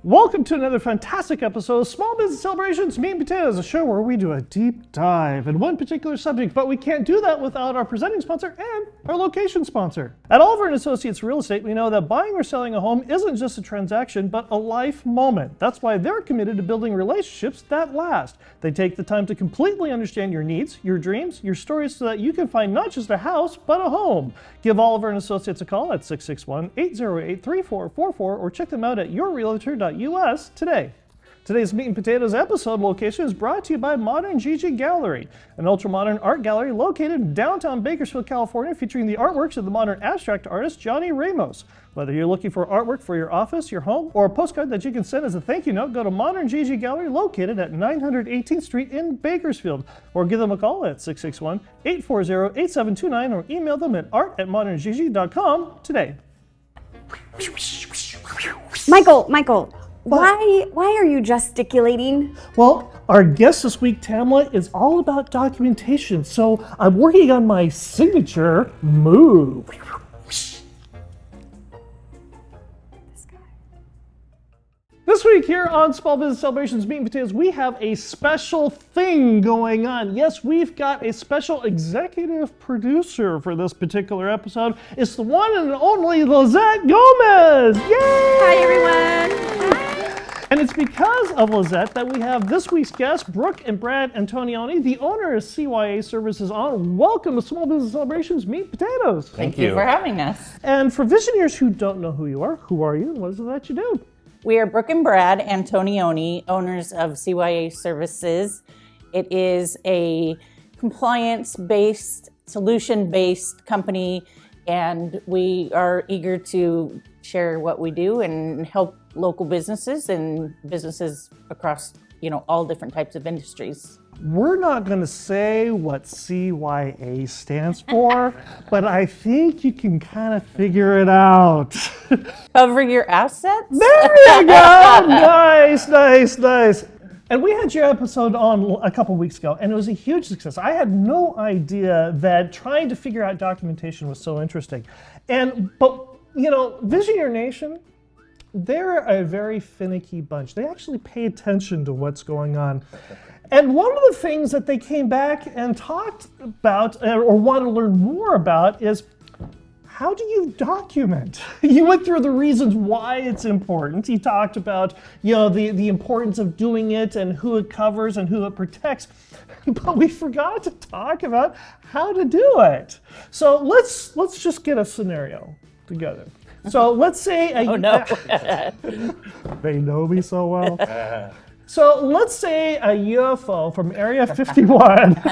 Welcome to another fantastic episode of Small Business Celebrations Meat and Potatoes, a show where we do a deep dive in one particular subject, but we can't do that without our presenting sponsor and our location sponsor. At Oliver & Associates Real Estate, we know that buying or selling a home isn't just a transaction, but a life moment. That's why they're committed to building relationships that last. They take the time to completely understand your needs, your dreams, your stories, so that you can find not just a house, but a home. Give Oliver & Associates a call at 661-808-3444 or check them out at yourrealtor.us today. Today's Meat and Potatoes episode location is brought to you by Modern Gigi Gallery, an ultra-modern art gallery located in downtown Bakersfield, California, featuring the artworks of the modern abstract artist Johnny Ramos. Whether you're looking for artwork for your office, your home, or a postcard that you can send as a thank you note, go to Modern Gigi Gallery located at 918th Street in Bakersfield, or give them a call at 661-840-8729 or email them at art@moderngigi.com today. Michael, why are you gesticulating? Well, our guest this week, Tamala, is all about documentation, so I'm working on my signature move. This week here on Small Business Celebrations Meat and Potatoes, we have a special thing going on. Yes, we've got a special executive producer for this particular episode. It's the one and only Lizette Gomez. Yay! Hi, everyone. And it's because of Lizette that we have this week's guest, Brooke and Brad Antongiovani, the owner of CYA Services, on. Welcome to Small Business Celebrations Meat and Potatoes. Thank you for having us. And for visionaries who don't know who you are you and what is it that you do? We are Brooke and Brad Antongiovani, owners of CYA Services. It is a compliance-based, solution-based company, and we are eager to share what we do and help local businesses and businesses across, all different types of industries. We're not going to say what CYA stands for, but I think you can kind of figure it out. Cover your assets? There you go! Nice. And we had your episode on a couple weeks ago, and it was a huge success. I had no idea that trying to figure out documentation was so interesting. But Visionary Nation, they're a very finicky bunch. They actually pay attention to what's going on. And one of the things that they came back and talked about or want to learn more about is, how do you document? You went through the reasons why it's important. You talked about, the importance of doing it and who it covers and who it protects. But we forgot to talk about how to do it. So let's just get a scenario together. So let's say they know me so well. So let's say a UFO from Area 51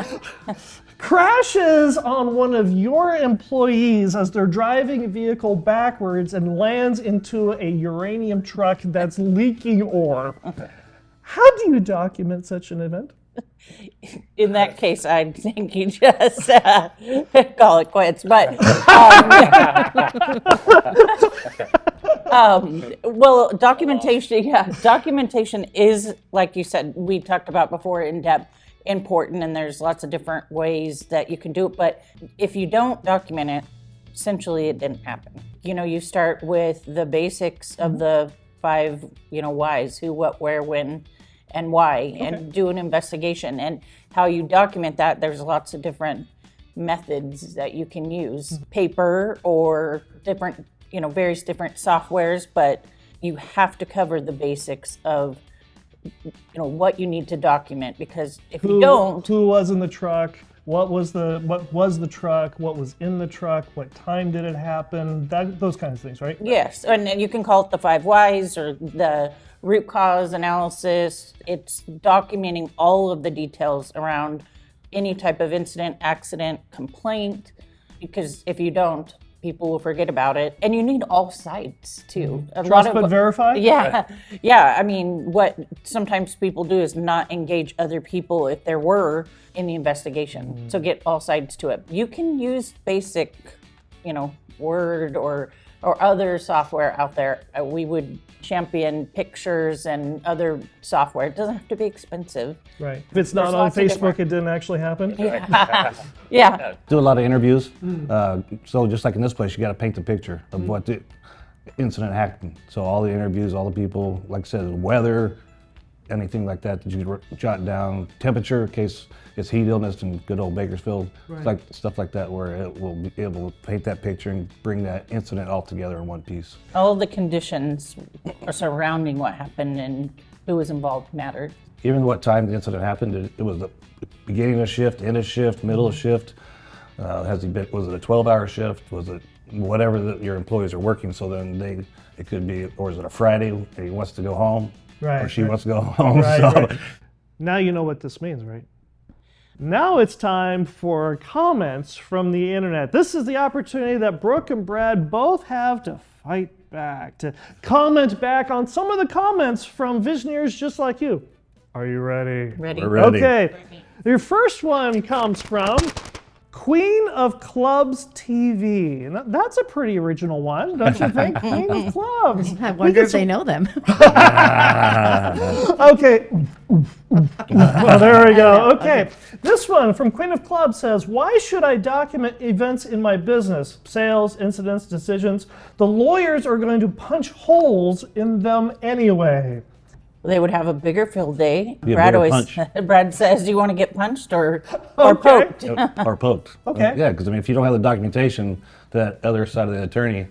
crashes on one of your employees as they're driving a vehicle backwards and lands into a uranium truck that's leaking ore. How do you document such an event? In that case, I think you just call it quits. But well, documentation is, like you said, we talked about before in depth, important, and there's lots of different ways that you can do it. But if you don't document it, essentially it didn't happen. You start with the basics of the 5, whys: who, what, where, when, and why, and do an investigation. And how you document that, there's lots of different methods that you can use, paper or different, various different softwares, but you have to cover the basics of, what you need to document, because if you don't... Who was in the truck? What was the truck? What was in the truck? What time did it happen? Those kinds of things, right? Yes, and you can call it the 5 whys or the root cause analysis. It's documenting all of the details around any type of incident, accident, complaint, because if you don't, people will forget about it. And you need all sides too. Trust but verify? Yeah. I mean, what sometimes people do is not engage other people if there were in the investigation. So get all sides to it. You can use basic, Word or other software out there. We would champion pictures and other software. It doesn't have to be expensive. Right. If it's not on Facebook, it didn't actually happen. Yeah. Do a lot of interviews. So just like in this place, you got to paint the picture of what incident happened. So all the interviews, all the people, like I said, weather, anything like that you jot down, temperature in case it's heat illness in good old Bakersfield, like stuff like that, where it will be able to paint that picture and bring that incident all together in one piece. All the conditions surrounding what happened and who was involved mattered. Even what time the incident happened, it was the beginning of shift, end of shift, middle of shift. Was it a 12-hour shift? Was it whatever your employees are working? So then it could be, or is it a Friday and he wants to go home, or she wants to go home? Right. Now you know what this means, right? Now it's time for comments from the internet. This is the opportunity that Brooke and Brad both have to fight back, to comment back on some of the comments from Visioneers just like you. Are you ready? Ready. We're ready. Okay. Your first one comes from Queen of Clubs TV. And that's a pretty original one, don't you think? Queen of Clubs. I wonder if they know them. Okay. Well, there we go. Okay. This one from Queen of Clubs says, why should I document events in my business? Sales, incidents, decisions. The lawyers are going to punch holes in them anyway. They would have a bigger field day. Be a Brad bigger always, punch. Brad says, do you want to get punched or Okay. poked? Or poked. Okay. Yeah, because I mean, if you don't have the documentation, that other side of the attorney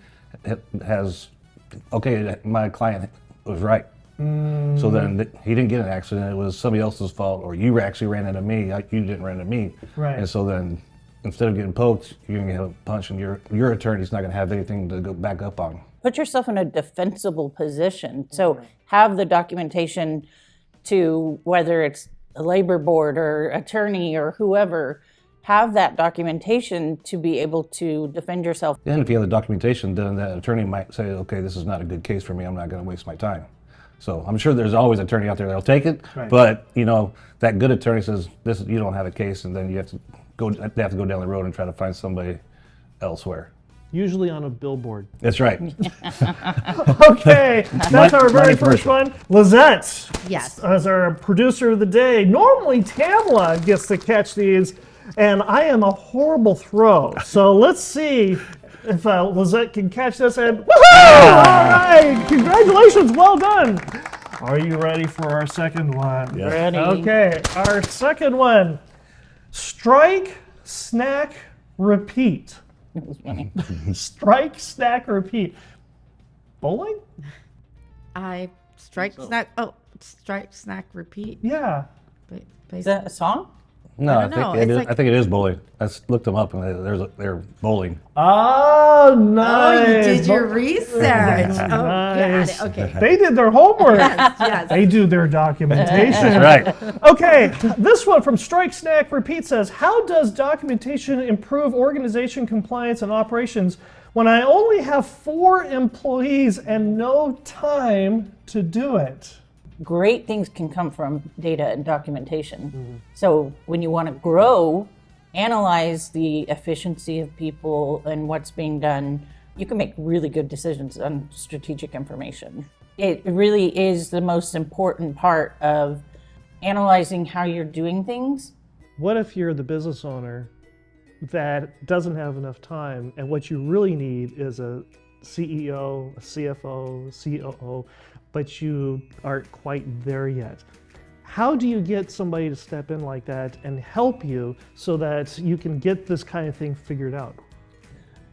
has, okay, my client was right. So then he didn't get an accident, it was somebody else's fault, or you actually ran into me, you didn't run into me. Right. And so then instead of getting poked, you're going to get a punch, and your attorney's not going to have anything to go back up on. Put yourself in a defensible position. So have the documentation to, whether it's a labor board or attorney or whoever, have that documentation to be able to defend yourself. And if you have the documentation, then that attorney might say, okay, this is not a good case for me, I'm not going to waste my time. So I'm sure there's always an attorney out there that'll take it, but that good attorney says, this, you don't have a case, and then they have to go down the road and try to find somebody elsewhere. Usually on a billboard. That's right. Okay, that's our very first one. Lizette, Yes. as our producer of the day. Normally Tamala gets to catch these, and I am a horrible throw. So let's see if Lizette can catch this. And woohoo! All right, congratulations, well done. Are you ready for our second one? Yes. Ready. Okay, our second one. Strike, snack, repeat. Strike, snack, repeat. Bowling? Strike, snack, repeat. Yeah. Is that a song? No, I don't know. It's like- I think it is bowling. I looked them up, and they're bowling. Oh, nice. Oh, you did your research. Nice. Oh, got it. Okay. They did their homework. Yes. They do their documentation. That's right. Okay, this one from Strike, Snack, Repeat says, how does documentation improve organization compliance and operations when I only have 4 employees and no time to do it? Great things can come from data and documentation. So when you want to grow, analyze the efficiency of people and what's being done, you can make really good decisions on strategic information. It really is the most important part of analyzing how you're doing things. What if you're the business owner that doesn't have enough time, and what you really need is a CEO, a CFO, COO, but you aren't quite there yet? How do you get somebody to step in like that and help you so that you can get this kind of thing figured out?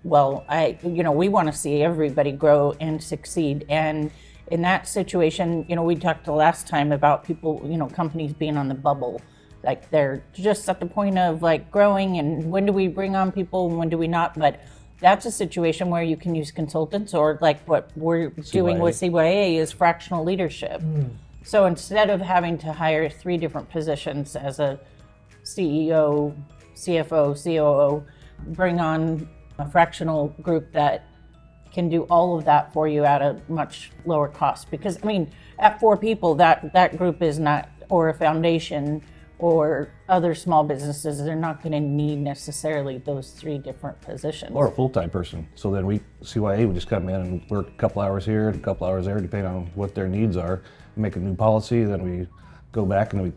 Well, we want to see everybody grow and succeed. And in that situation, we talked the last time about people, companies being on the bubble. Like they're just at the point of like growing, and when do we bring on people and when do we not? But that's a situation where you can use consultants, or like what we're doing with CYA is fractional leadership. So instead of having to hire 3 different positions as a CEO, CFO, COO, bring on a fractional group that can do all of that for you at a much lower cost. Because at 4 people, that group is not, or a foundation, or other small businesses, they're not going to need necessarily those 3 different positions. Or a full-time person. So then CYA would just come in and work a couple hours here and a couple hours there, depending on what their needs are. Make a new policy, then we go back and we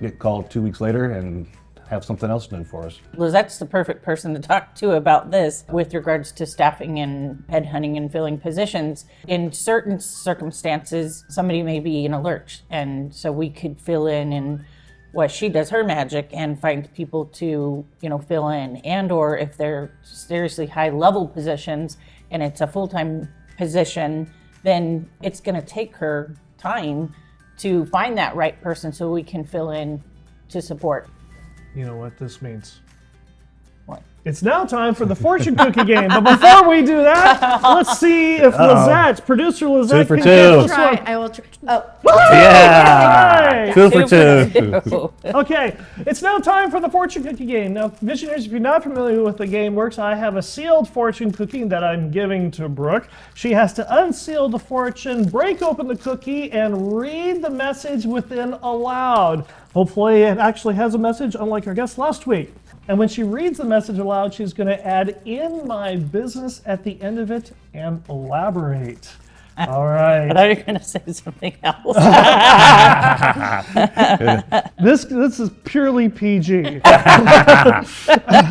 get called 2 weeks later and have something else new for us. Lizette's the perfect person to talk to about this with regards to staffing and headhunting and filling positions. In certain circumstances, somebody may be in a lurch, and so we could fill in what she does her magic and find people to, fill in. And or if they're seriously high level positions and it's a full-time position, then it's going to take her time to find that right person so we can fill in to support. You know what this means? What? It's now time for the fortune cookie game. But before we do that, let's see if Lizette, producer Lizette, 2 for can 2. get this Try. one. I will try. Oh, Yeah! 2 for 2. Okay, it's now time for the fortune cookie game. Now, visionaries, if you're not familiar with the game works, I have a sealed fortune cookie that I'm giving to Brooke. She has to unseal the fortune, break open the cookie, and read the message within aloud. Hopefully it actually has a message, unlike our guest last week. And when she reads the message aloud, she's going to add "in my business" at the end of it and elaborate. All right. I thought you were going to say something else. This is purely PG.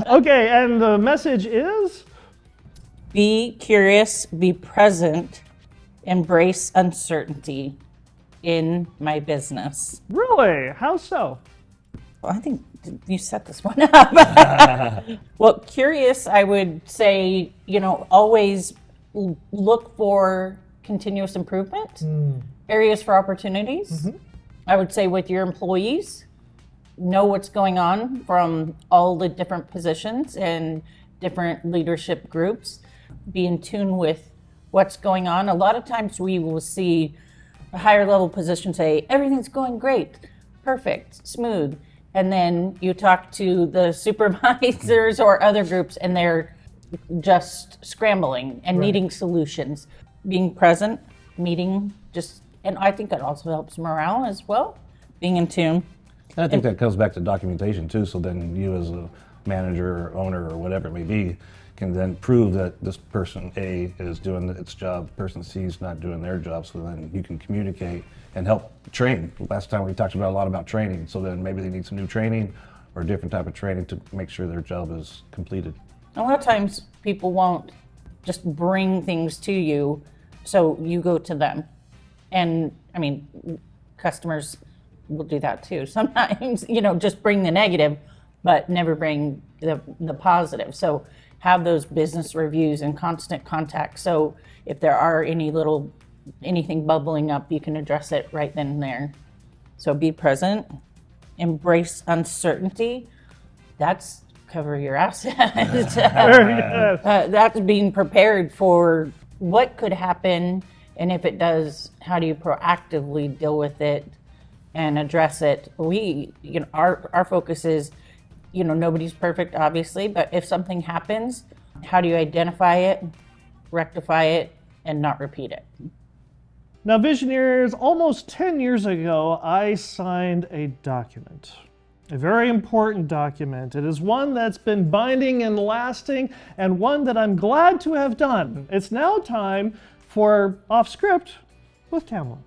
Okay, and the message is? Be curious, be present, embrace uncertainty in my business. Really? How so? Well, I think you set this one up. Well, curious, I would say, always look for continuous improvement, areas for opportunities. I would say with your employees, know what's going on from all the different positions and different leadership groups. Be in tune with what's going on. A lot of times we will see a higher level position say, everything's going great, perfect, smooth. And then you talk to the supervisors or other groups and they're just scrambling and needing solutions. Being present, meeting, and I think that also helps morale as well, being in tune. And I think that comes back to documentation too, so then you as a manager or owner or whatever it may be can then prove that this person A is doing its job, person C is not doing their job, so then you can communicate and help train. Last time we talked about a lot about training, so then maybe they need some new training or a different type of training to make sure their job is completed. A lot of times people won't just bring things to you, so you go to them. And I mean, customers will do that too. Sometimes, just bring the negative, but never bring the positive. So have those business reviews and constant contact. So if there are anything bubbling up, you can address it right then and there. So be present, embrace uncertainty. That's cover your assets. That's being prepared for what could happen, and if it does, how do you proactively deal with it and address it? Our focus is, nobody's perfect, obviously, but if something happens, how do you identify it, rectify it, and not repeat it? Now, Visioneers, almost 10 years ago, I signed a document. A very important document. It is one that's been binding and lasting, and one that I'm glad to have done. It's now time for Off Script with Tamala.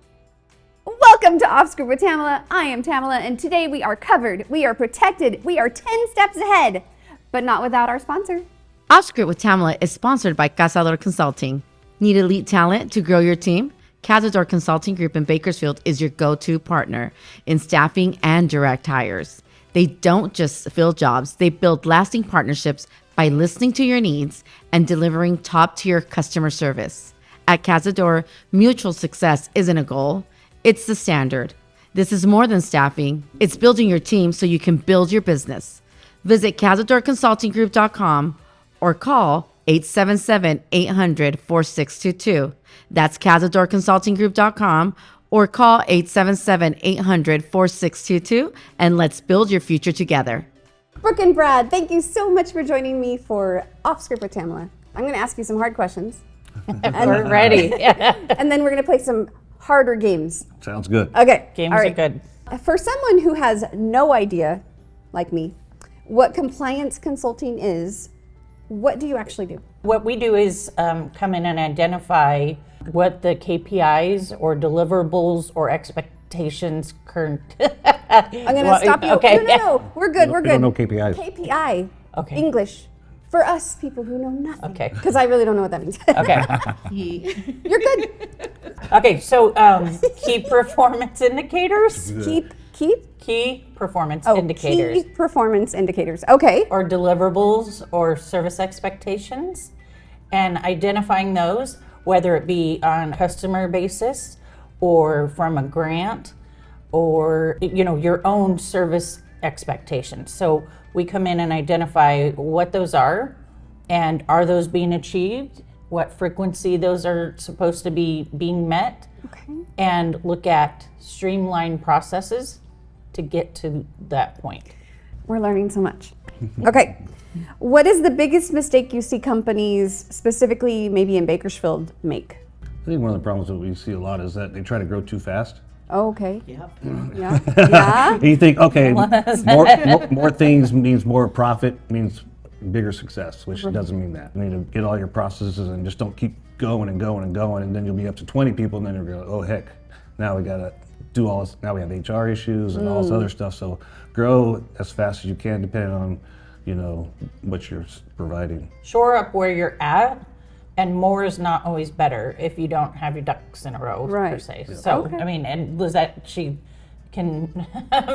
Welcome to Off Script with Tamala. I am Tamala, and today we are covered, we are protected, we are 10 steps ahead, but not without our sponsor. Off Script with Tamala is sponsored by Cazador Consulting. Need elite talent to grow your team? Cazador Consulting Group in Bakersfield is your go-to partner in staffing and direct hires. They don't just fill jobs, they build lasting partnerships by listening to your needs and delivering top-tier customer service. At Cazador, mutual success isn't a goal, it's the standard. This is more than staffing, it's building your team so you can build your business. Visit CazadorConsultingGroup.com or call 877-800-4622. That's CazadorConsultingGroup.com or call 877-800-4622 and let's build your future together. Brooke and Brad, thank you so much for joining me for Off Script with Tamala. I'm going to ask you some hard questions. We're ready. And then we're going to play some harder games. Sounds good. Okay. Games all are right. good. For someone who has no idea, like me, what compliance consulting is, what do you actually do? What we do is come in and identify what the KPIs or deliverables or expectations current. I'm going to stop you. Okay. No. We're good. We're We good. don't know KPIs. KPI. Okay. English. For us people who know nothing. Okay. Because I really don't know what that means. Okay. You're good. Okay. So key performance indicators. Keep. Key performance Oh, indicators. key performance indicators. Okay. Or deliverables or service expectations, and identifying those, whether it be on a customer basis or from a grant or your own service expectations. So we come in and identify what those are, and are those being achieved, what frequency those are supposed to be being met, and look at streamlined processes to get to that point. We're learning so much. Okay. What is the biggest mistake you see companies, specifically maybe in Bakersfield, make? I think one of the problems that we see a lot is that they try to grow too fast. Oh, okay. Yep. Yeah. Yeah. And you think, okay, more things means more profit, means bigger success, which doesn't mean that. You need to get all your processes and just don't keep going and going and going, and then you'll be up to 20 people, and then you'll go, oh heck, now we gotta do all this. Now we have HR issues and all this other stuff. So grow as fast as you can, depending on what you're providing. Shore up where you're at, and more is not always better if you don't have your ducks in a row, per Right. se. So, Okay. I mean, and Lizette, she can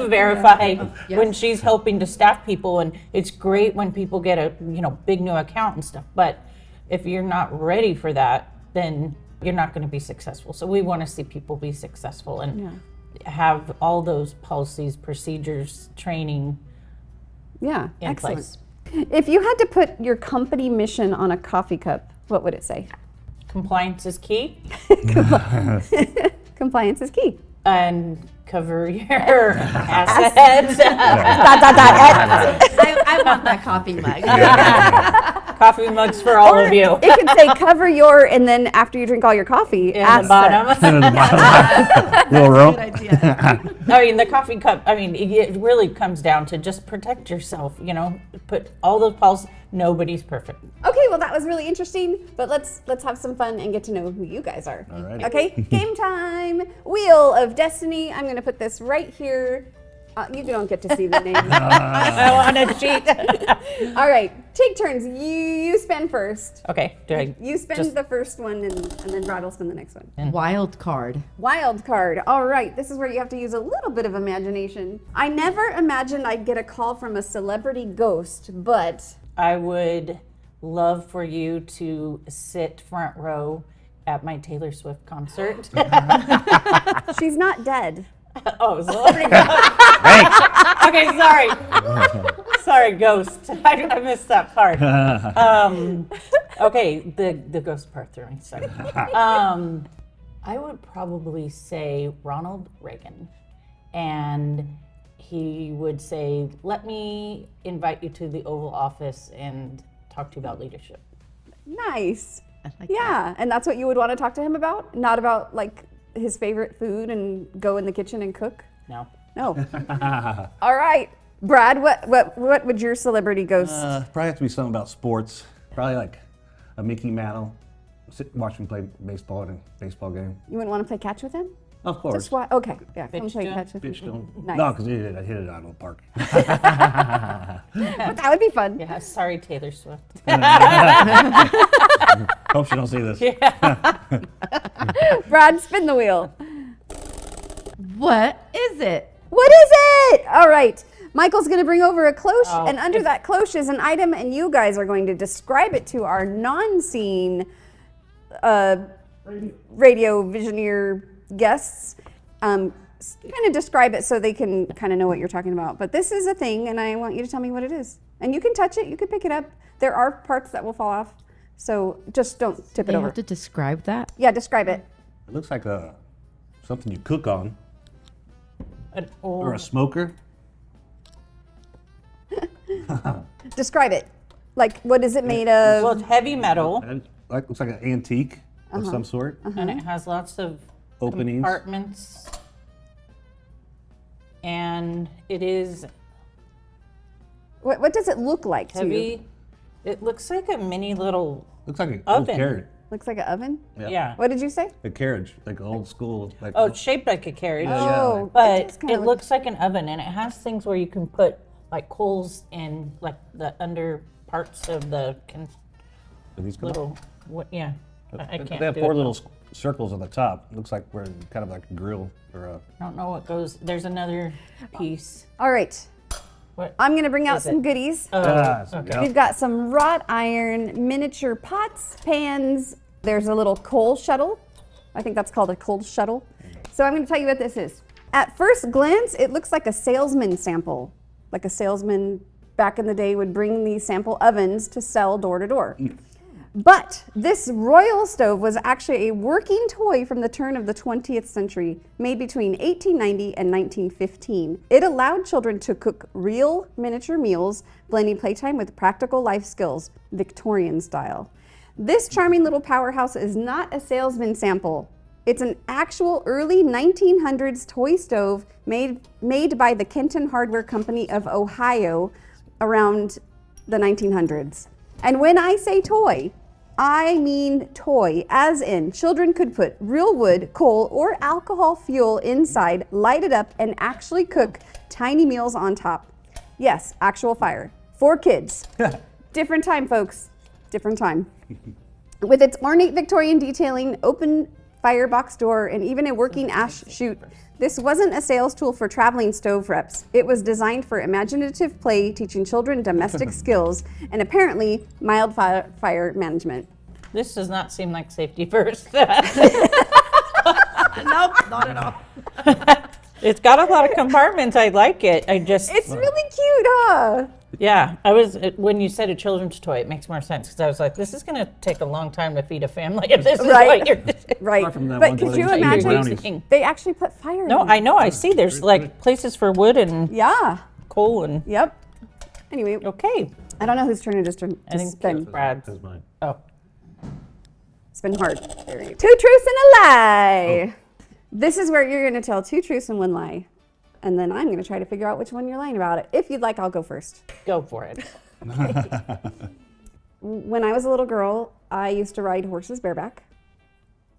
verify when she's helping to staff people, and it's great when people get a big new account and stuff, but if you're not ready for that, then you're not going to be successful. So we want to see people be successful and have all those policies, procedures, training Yeah. in Excellent. place. If you had to put your company mission on a coffee cup, what would it say? Compliance is key, Compliance is key. and cover your assets. I want that coffee mug. Coffee mugs for all of you. It could say cover your, and then after you drink all your coffee, In ask the bottom. Little row. I mean, the coffee cup, it really comes down to just protect yourself, put all those policies. Nobody's perfect. Okay, well that was really interesting, but let's have some fun and get to know who you guys are. Alrighty. Okay, game time. Wheel of Destiny. I'm gonna put this right here. You don't get to see the name. I want to cheat. All right, take turns. You spin first. Okay, do I? You spin the first one, and then Brad will spin the next one. Wild card. Wild card. All right, this is where you have to use a little bit of imagination. I never imagined I'd get a call from a celebrity ghost, but I would love for you to sit front row at my Taylor Swift concert. she's not dead. Oh, celebrity ghost. Okay, sorry. Sorry, ghost. I missed that part. Okay, the ghost part threw me. Sorry. I would probably say Ronald Reagan, and he would say, "Let me invite you to the Oval Office and talk to you about leadership." Nice. I like Yeah, and that's what you would want to talk to him about? Not about like his favorite food and go in the kitchen and cook? No. No. All right. Brad, what would your celebrity ghost? Probably have to be something about sports. Probably like a Mickey Mantle. Watch him play baseball in a baseball game. You wouldn't want to play catch with him? Of course. Just watch. Okay. Yeah. Come Bitch play to him? catch with him. Bitch don't. Nice. No, because I hit it out of the park. But that would be fun. Yeah, sorry, Taylor Swift. Hope she don't see this. Brad, spin the wheel. What is it? What is it? All right. Michael's going to bring over a cloche, Oh, and under that cloche is an item, and you guys are going to describe it to our non-scene radio visioneer guests. Kind of describe it so they can kind of know what you're talking about. But this is a thing, and I want you to tell me what it is. And you can touch it. You can pick it up. There are parts that will fall off, so just don't tip it You over. have to describe that. Yeah, describe it. It looks like something you cook on. An Or old, a smoker. Describe it. Like, what is it made well, of? it's heavy metal, It looks like an antique of some sort. and it has lots of Openings. compartments. And it is What does it look like to you? heavy. It looks like a mini little Looks like an old Oven. carrot. Looks like an oven. Yeah. What did you say? A carriage, like old school. Like Oh, it's shaped like a carriage. Oh, But does kinda it looks like an oven, and it has things where you can put like coals in like the under parts of the Are these come little. What? Yeah. I can't. They have do 4 it. little circles on the top. Looks like we're kind of like a grill or a. I don't know what goes. There's another piece. All right. What? I'm going to bring out Is some it? goodies. Okay. We've got some wrought iron miniature pots, pans. There's a little coal shuttle. I think that's called a coal shuttle. So I'm going to tell you what this is. At first glance, it looks like a salesman sample. Like a salesman back in the day would bring these sample ovens to sell door to door. But this royal stove was actually a working toy from the turn of the 20th century, made between 1890 and 1915. It allowed children to cook real miniature meals, blending playtime with practical life skills, Victorian style. This charming little powerhouse is not a salesman sample. It's an actual early 1900s toy stove made by the Kenton Hardware Company of Ohio around the 1900s. And when I say toy, I mean toy, as in children could put real wood, coal, or alcohol fuel inside, light it up, and actually cook tiny meals on top. Yes, actual fire. For kids. Different time, folks. Different time. With its ornate Victorian detailing, open firebox door, and even a working ash chute, this wasn't a sales tool for traveling stove reps. It was designed for imaginative play, teaching children domestic skills, and apparently mild fire management. This does not seem like safety first. Nope, not at all. It's got a lot of compartments. I like it. It's really cute, huh? Yeah, when you said a children's toy, it makes more sense because I was like, this is going to take a long time to feed a family if this is what you're doing. Right. Apart from that But one could where you they eat imagine? brownies. They actually put fire No, in it. I know. I see. There's like places for wood and Yeah. coal and. Yep. Anyway, Okay. I don't know whose turn it is to I think spin. Brad's. That's mine. Oh. Spin hard. There we go. 2 truths and a lie. This is where you're going to tell 2 truths and 1 lie. And then I'm going to try to figure out which one you're lying about it. If you'd like, I'll go first. Go for it. When I was a little girl, I used to ride horses bareback.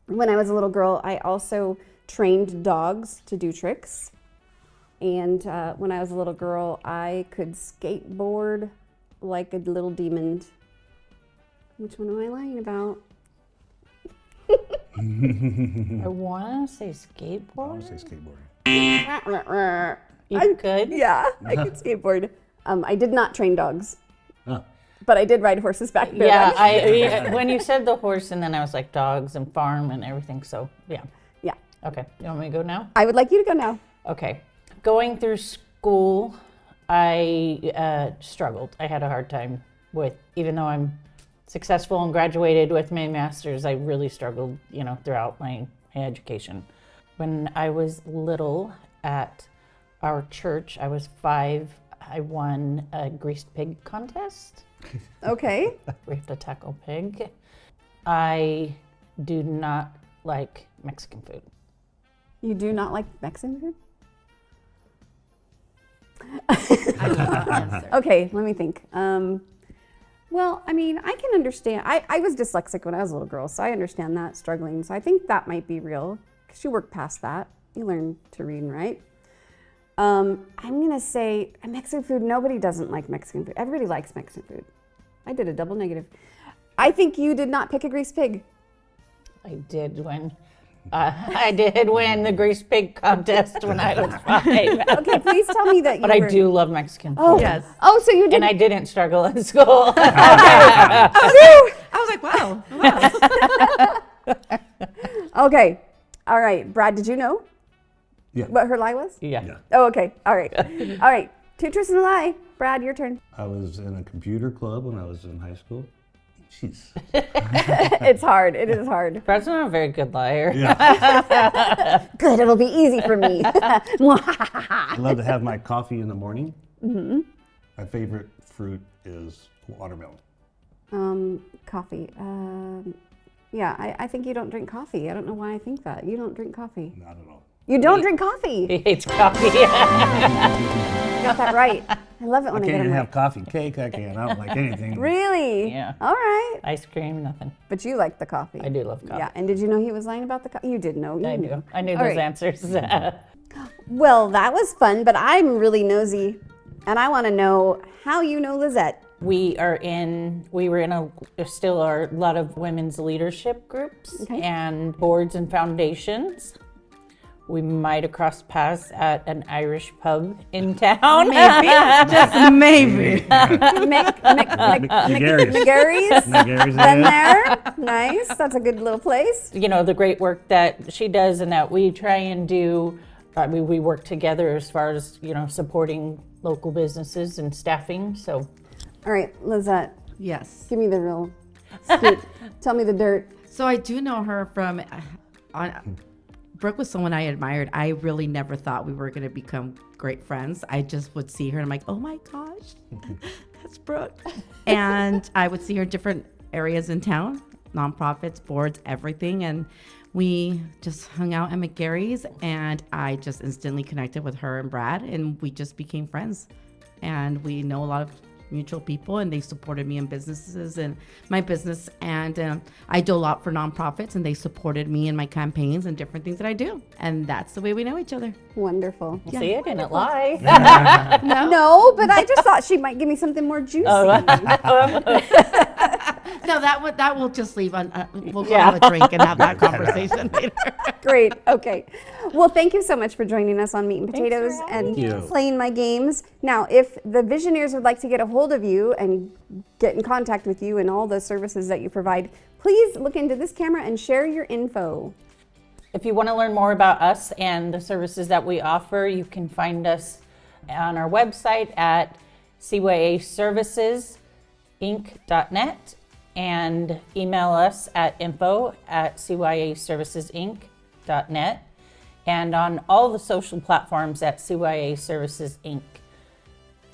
When I was a little girl, I also trained dogs to do tricks. And when I was a little girl, I could skateboard like a little demon. Which one am I lying about? I want to say I skateboard. want to say skateboarding. You could? Yeah, I could skateboard. I did not train dogs, Oh. but I did ride horses back Yeah, bareback. when you said the horse, and then I was like dogs and farm and everything. So yeah. Yeah. Okay. You want me to go now? I would like you to go now. Okay. Going through school, I struggled. I had a hard time with, even though I'm successful and graduated with my master's, I really struggled, throughout my education. When I was little at our church, I was 5, I won a greased pig contest. Okay. We have to tackle pig. I do not like Mexican food. You do not like Mexican food? I will not answer. Okay, let me think. Well, I mean, I can understand. I was dyslexic when I was a little girl, so I understand that, struggling. So I think that might be real, because you work past that. You learn to read and write. I'm going to say Mexican food, nobody doesn't like Mexican food. Everybody likes Mexican food. I did a double negative. I think you did not pick a greased pig. I did win the greased pig contest when I was 5. Okay, please tell me that you But were... I do love Mexican food. Oh, Yes. Oh, so you did... And I didn't struggle in school. I was like, wow. Okay. All right. Brad, did you know Yeah. what her lie was? Yeah. Oh, okay. All right. All right. 2 truths and a lie. Brad, your turn. I was in a computer club when I was in high school. Jeez. It's hard. It is hard. Brad's not a very good liar. Yeah. Good. It'll be easy for me. I love to have my coffee in the morning. Mm-hmm. My favorite fruit is watermelon. Coffee. Yeah, I think you don't drink coffee. I don't know why I think that. You don't drink coffee. Not at all. You don't drink coffee. He hates coffee. I got that right. I love it when I, Can't get even them have right. coffee cake. I can't. I don't like anything. Really? Yeah. All right. Ice cream, nothing. But you like the coffee. I do love coffee. Yeah. And did you know he was lying about the coffee? You did know. You I knew. do. I knew All those right. answers. Well, that was fun, but I'm really nosy, and I want to know how you know Lizette. We were in there still are a lot of women's leadership groups and boards and foundations. We might have crossed paths at an Irish pub in town. Maybe, just maybe. McGarry's. McGarry's, Been yeah. there. Nice. That's a good little place. You know, the great work that she does and that we try and do. We work together as far as, you know, supporting local businesses and staffing. So, All right, Lizette, Yes. give me the real scoop. Tell me the dirt. So I do know her from. Brooke was someone I admired. I really never thought we were going to become great friends. I just would see her and I'm like, oh my gosh, that's Brooke. And I would see her in different areas in town, nonprofits, boards, everything. And we just hung out at McGarry's and I just instantly connected with her and Brad and we just became friends. And we know a lot of mutual people and they supported me in businesses and my business. And I do a lot for nonprofits and they supported me in my campaigns and different things that I do. And that's the way we know each other. Wonderful. see, I didn't lie. No, but I just thought she might give me something more juicy. No, that will just leave on. We'll go have a drink and have that conversation later. Great. Okay. Well, thank you so much for joining us on Meat and Potatoes and you. playing my games. Now, if the Visioneers would like to get a hold of you and get in contact with you and all the services that you provide, please look into this camera and share your info. If you want to learn more about us and the services that we offer, you can find us on our website at CYA Services Inc.net and email us at info@cyaservicesinc.net and on all the social platforms at CYA Services Inc.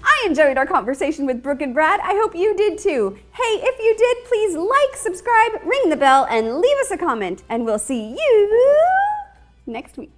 I enjoyed our conversation with Brooke and Brad. I hope you did too. Hey, if you did, please like, subscribe, ring the bell, and leave us a comment. And we'll see you next week.